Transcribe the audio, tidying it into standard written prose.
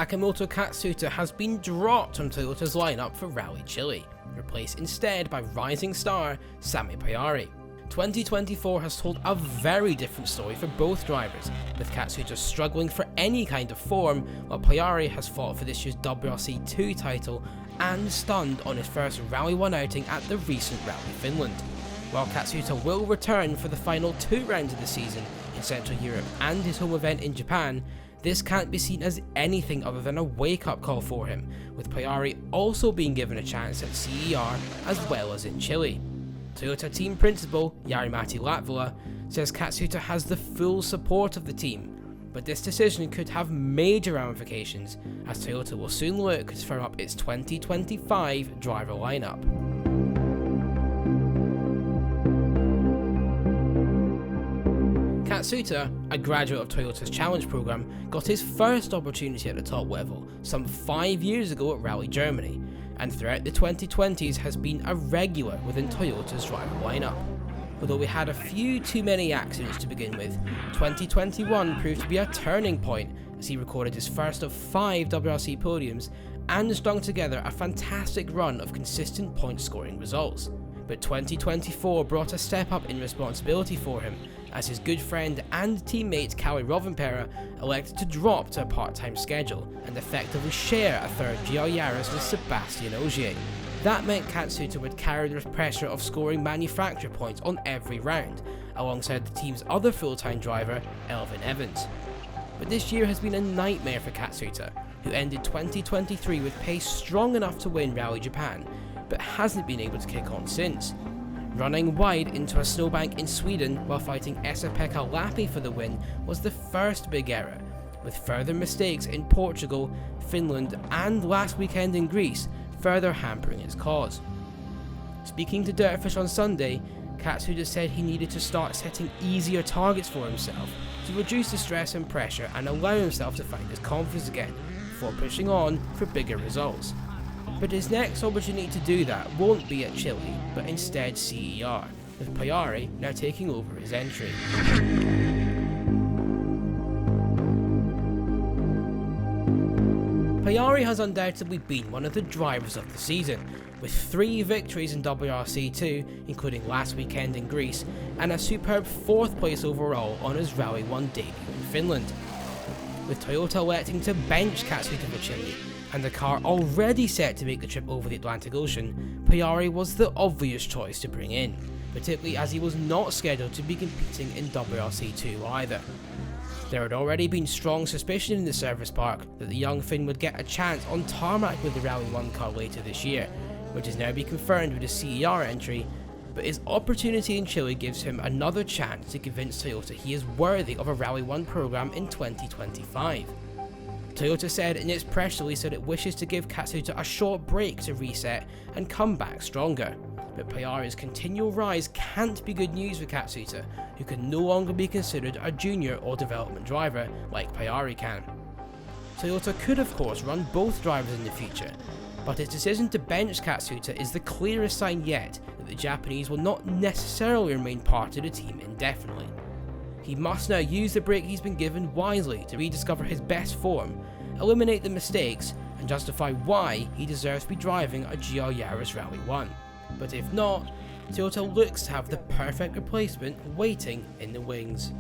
Takamoto Katsuta has been dropped from Toyota's lineup for Rally Chile, replaced instead by rising star Sami Pajari. 2024 has told a very different story for both drivers, with Katsuta struggling for any kind of form, while Pajari has fought for this year's WRC 2 title and stunned on his first Rally 1 outing at the recent Rally Finland. While Katsuta will return for the final 2 rounds of the season in Central Europe and his home event in Japan, this can't be seen as anything other than a wake-up call for him, with Pajari also being given a chance at CER as well as in Chile. Toyota team principal Jari-Matti Latvala says Katsuta has the full support of the team, but this decision could have major ramifications as Toyota will soon look to firm up its 2025 driver lineup. Katsuta, a graduate of Toyota's Challenge program, got his first opportunity at the top level some 5 years ago at Rally Germany, and throughout the 2020s has been a regular within Toyota's driver lineup. Although we had a few too many accidents to begin with, 2021 proved to be a turning point as he recorded his first of 5 WRC podiums and strung together a fantastic run of consistent point scoring results. But 2024 brought a step up in responsibility for him as his good friend and teammate Kalle Rovanperä elected to drop to a part-time schedule and effectively share a third GR Yaris with Sebastian Ogier. That meant Katsuta would carry the pressure of scoring manufacturer points on every round, alongside the team's other full-time driver, Elfyn Evans. But this year has been a nightmare for Katsuta, who ended 2023 with pace strong enough to win Rally Japan, but hasn't been able to kick on since. Running wide into a snowbank in Sweden while fighting Esa-Pekka Lappi for the win was the first big error, with further mistakes in Portugal, Finland and last weekend in Greece further hampering his cause. Speaking to DirtFish on Sunday, Katsuta said he needed to start setting easier targets for himself to reduce the stress and pressure and allow himself to find his confidence again before pushing on for bigger results. But his next opportunity to do that won't be at Chile, but instead CER, with Pajari now taking over his entry. Pajari has undoubtedly been one of the drivers of the season, with 3 victories in WRC 2, including last weekend in Greece, and a superb 4th place overall on his Rally 1 debut in Finland. With Toyota electing to bench Katsuta for Chile, and the car already set to make the trip over the Atlantic Ocean, Pajari was the obvious choice to bring in, particularly as he was not scheduled to be competing in WRC 2 either. There had already been strong suspicion in the service park that the young Finn would get a chance on tarmac with the Rally 1 car later this year, which has now been confirmed with a CER entry, but his opportunity in Chile gives him another chance to convince Toyota he is worthy of a Rally 1 program in 2025. Toyota said in its press release that it wishes to give Katsuta a short break to reset and come back stronger. But Pajari's continual rise can't be good news for Katsuta, who can no longer be considered a junior or development driver like Pajari can. Toyota could of course run both drivers in the future, but its decision to bench Katsuta is the clearest sign yet that the Japanese will not necessarily remain part of the team indefinitely. He must now use the break he's been given wisely to rediscover his best form, eliminate the mistakes, and justify why he deserves to be driving a GR Yaris Rally 1. But if not, Toyota looks to have the perfect replacement waiting in the wings.